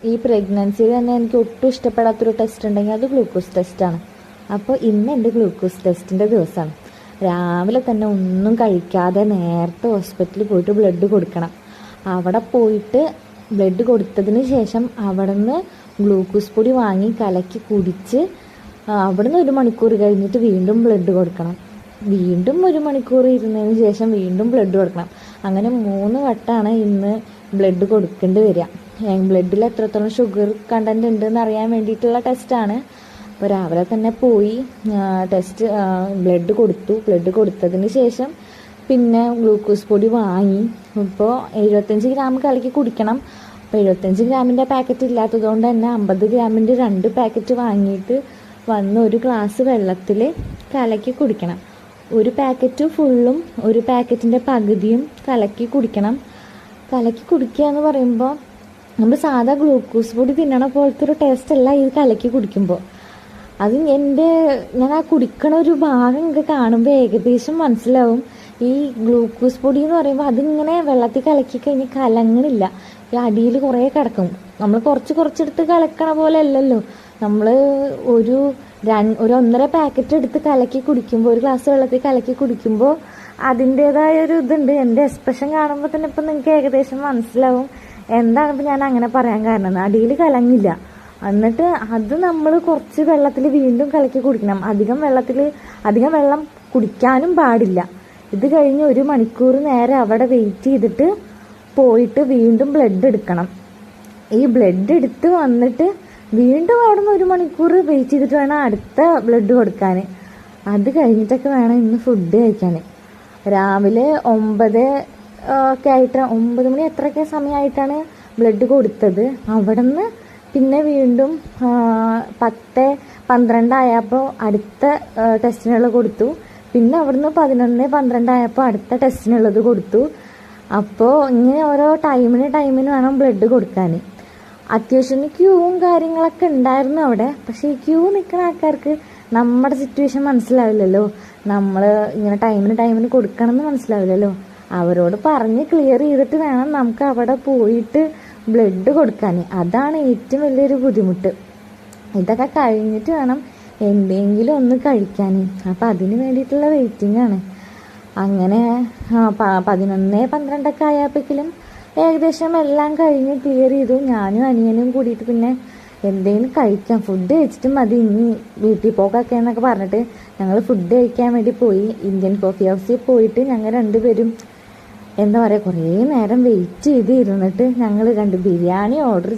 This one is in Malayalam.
ഈ പ്രഗ്നൻസിയിൽ തന്നെ എനിക്ക് ഒട്ടും ഇഷ്ടപ്പെടാത്തൊരു ടെസ്റ്റ് ഉണ്ടെങ്കിൽ അത് ഗ്ലൂക്കോസ് ടെസ്റ്റാണ്. അപ്പോൾ ഇന്ന് എൻ്റെ ഗ്ലൂക്കോസ് ടെസ്റ്റിൻ്റെ ദിവസമാണ്. രാവിലെ തന്നെ ഒന്നും കഴിക്കാതെ നേരത്തെ ഹോസ്പിറ്റലിൽ പോയിട്ട് ബ്ലഡ് കൊടുക്കണം. അവിടെ പോയിട്ട് ബ്ലഡ് കൊടുത്തതിന് ശേഷം അവിടെ നിന്ന് ഗ്ലൂക്കോസ് പൊടി വാങ്ങി കലക്കി കുടിച്ച് അവിടെ നിന്ന് 1 മണിക്കൂർ കഴിഞ്ഞിട്ട് വീണ്ടും ബ്ലഡ് കൊടുക്കണം. വീണ്ടും 1 മണിക്കൂർ ഇരുന്നതിന് ശേഷം വീണ്ടും ബ്ലഡ് കൊടുക്കണം. അങ്ങനെ 3 വട്ടമാണ് ഇന്ന് ബ്ലഡ് കൊടുക്കേണ്ടി വരിക. ബ്ലഡിൽ എത്രത്തോളം ഷുഗർ കണ്ടൻറ്റ് ഉണ്ടെന്ന് അറിയാൻ വേണ്ടിയിട്ടുള്ള ടെസ്റ്റാണ്. അപ്പോൾ രാവിലെ തന്നെ പോയി ബ്ലഡ് കൊടുത്തു. ബ്ലഡ് കൊടുത്തതിന് ശേഷം പിന്നെ ഗ്ലൂക്കോസ് പൊടി വാങ്ങി. ഇപ്പോൾ 75 ഗ്രാം കലക്കി കുടിക്കണം. അപ്പോൾ 75 ഗ്രാമിൻ്റെ പാക്കറ്റ് ഇല്ലാത്തതുകൊണ്ട് തന്നെ 50 ഗ്രാമിൻ്റെ 2 പാക്കറ്റ് വാങ്ങിയിട്ട് വന്ന് 1 ഗ്ലാസ് വെള്ളത്തിൽ കലക്കി കുടിക്കണം. 1 പാക്കറ്റ് ഫുള്ളും 1 പാക്കറ്റിൻ്റെ പകുതിയും കലക്കി കുടിക്കണം. കലക്കി കുടിക്കുക എന്ന് പറയുമ്പോൾ നമ്മൾ സാധാ ഗ്ലൂക്കോസ് പൊടി തിന്നണ പോലത്തെ ഒരു ടേസ്റ്റ് അല്ല ഇത് കലക്കി കുടിക്കുമ്പോൾ. അത് ഞാൻ ആ കുടിക്കണ ഒരു ഭാഗം എനിക്ക് കാണുമ്പോൾ ഏകദേശം മനസ്സിലാവും. ഈ ഗ്ലൂക്കോസ് പൊടി എന്ന് പറയുമ്പോൾ അതിങ്ങനെ വെള്ളത്തിൽ കലക്കി കഴിഞ്ഞാൽ കലങ്ങണില്ല. ഈ അടിയിൽ കുറേ കിടക്കും. നമ്മൾ കുറച്ചെടുത്ത് കലക്കണ പോലെ അല്ലല്ലോ. നമ്മൾ ഒരു 1.5 പാക്കറ്റ് എടുത്ത് കലക്കി കുടിക്കുമ്പോൾ, 1 ഗ്ലാസ് വെള്ളത്തിൽ കലക്കി കുടിക്കുമ്പോൾ അതിൻ്റേതായ ഒരു ഇതുണ്ട്. എൻ്റെ എക്സ്പ്രഷൻ കാണുമ്പോൾ തന്നെ ഇപ്പം നിങ്ങൾക്ക് ഏകദേശം മനസ്സിലാവും എന്താണ് ഇപ്പം ഞാൻ അങ്ങനെ പറയാൻ കാരണം. അടിയിൽ കലങ്ങില്ല. എന്നിട്ട് അത് നമ്മൾ കുറച്ച് വെള്ളത്തിൽ വീണ്ടും കലക്കി കുടിക്കണം. അധികം വെള്ളം കുടിക്കാനും പാടില്ല. ഇത് കഴിഞ്ഞ് 1 മണിക്കൂർ നേരം അവിടെ വെയിറ്റ് ചെയ്തിട്ട് പോയിട്ട് വീണ്ടും ബ്ലഡ് എടുക്കണം. ഈ ബ്ലഡ് എടുത്ത് വന്നിട്ട് വീണ്ടും അവിടെ നിന്ന് 1 മണിക്കൂർ വെയിറ്റ് ചെയ്തിട്ട് വേണം അടുത്ത ബ്ലഡ് കൊടുക്കാൻ. അത് കഴിഞ്ഞിട്ടൊക്കെ വേണം ഇന്ന് ഫുഡ് കഴിക്കാൻ. രാവിലെ 9 ഒക്കെ ആയിട്ട് 9 മണി എത്രയൊക്കെ സമയമായിട്ടാണ് ബ്ലഡ് കൊടുത്തത്. അവിടെ നിന്ന് പിന്നെ വീണ്ടും 10-12 ആയപ്പോൾ അടുത്ത ടെസ്റ്റിനുള്ളത് കൊടുത്തു. പിന്നെ അവിടുന്ന് 11-12 ആയപ്പോൾ അടുത്ത ടെസ്റ്റിനുള്ളത് കൊടുത്തു. അപ്പോൾ ഇങ്ങനെ ഓരോ ടൈമിന് വേണം ബ്ലഡ് കൊടുക്കാൻ. അത്യാവശ്യം ക്യൂവും കാര്യങ്ങളൊക്കെ ഉണ്ടായിരുന്നു അവിടെ. പക്ഷേ ഈ ക്യൂ നിൽക്കുന്ന ആൾക്കാർക്ക് നമ്മുടെ സിറ്റുവേഷൻ മനസ്സിലാവില്ലല്ലോ. നമ്മൾ ഇങ്ങനെ ടൈമിന് കൊടുക്കണമെന്ന് മനസ്സിലാവില്ലല്ലോ. അവരോട് പറഞ്ഞ് ക്ലിയർ ചെയ്തിട്ട് വേണം നമുക്ക് അവിടെ പോയിട്ട് ബ്ലഡ് കൊടുക്കാൻ. അതാണ് ഏറ്റവും വലിയൊരു ബുദ്ധിമുട്ട്. ഇതൊക്കെ കഴിഞ്ഞിട്ട് വേണം എന്തെങ്കിലും ഒന്ന് കഴിക്കാൻ. അപ്പം അതിന് വേണ്ടിയിട്ടുള്ള വെയിറ്റിംഗ് ആണ്. അങ്ങനെ 11-12 ഒക്കെ ആയപ്പോഴേക്കും ഏകദേശം എല്ലാം കഴിഞ്ഞ് ക്ലിയർ ചെയ്തു. ഞാനും അനിയനും കൂടിയിട്ട് പിന്നെ എന്തെങ്കിലും കഴിക്കാം, ഫുഡ് കഴിച്ചിട്ട് മതി ഇനി വീട്ടിൽ പോകൊക്കെ എന്നൊക്കെ പറഞ്ഞിട്ട് ഞങ്ങൾ ഫുഡ് കഴിക്കാൻ വേണ്ടി പോയി. ഇന്ത്യൻ കോഫി ഹൗസിൽ പോയിട്ട് ഞങ്ങൾ 2 പേരും എന്താ പറയുക കുറേ നേരം വെയിറ്റ് ചെയ്ത് ഇരുന്നിട്ട് ഞങ്ങൾ 2 ബിരിയാണി ഓർഡർ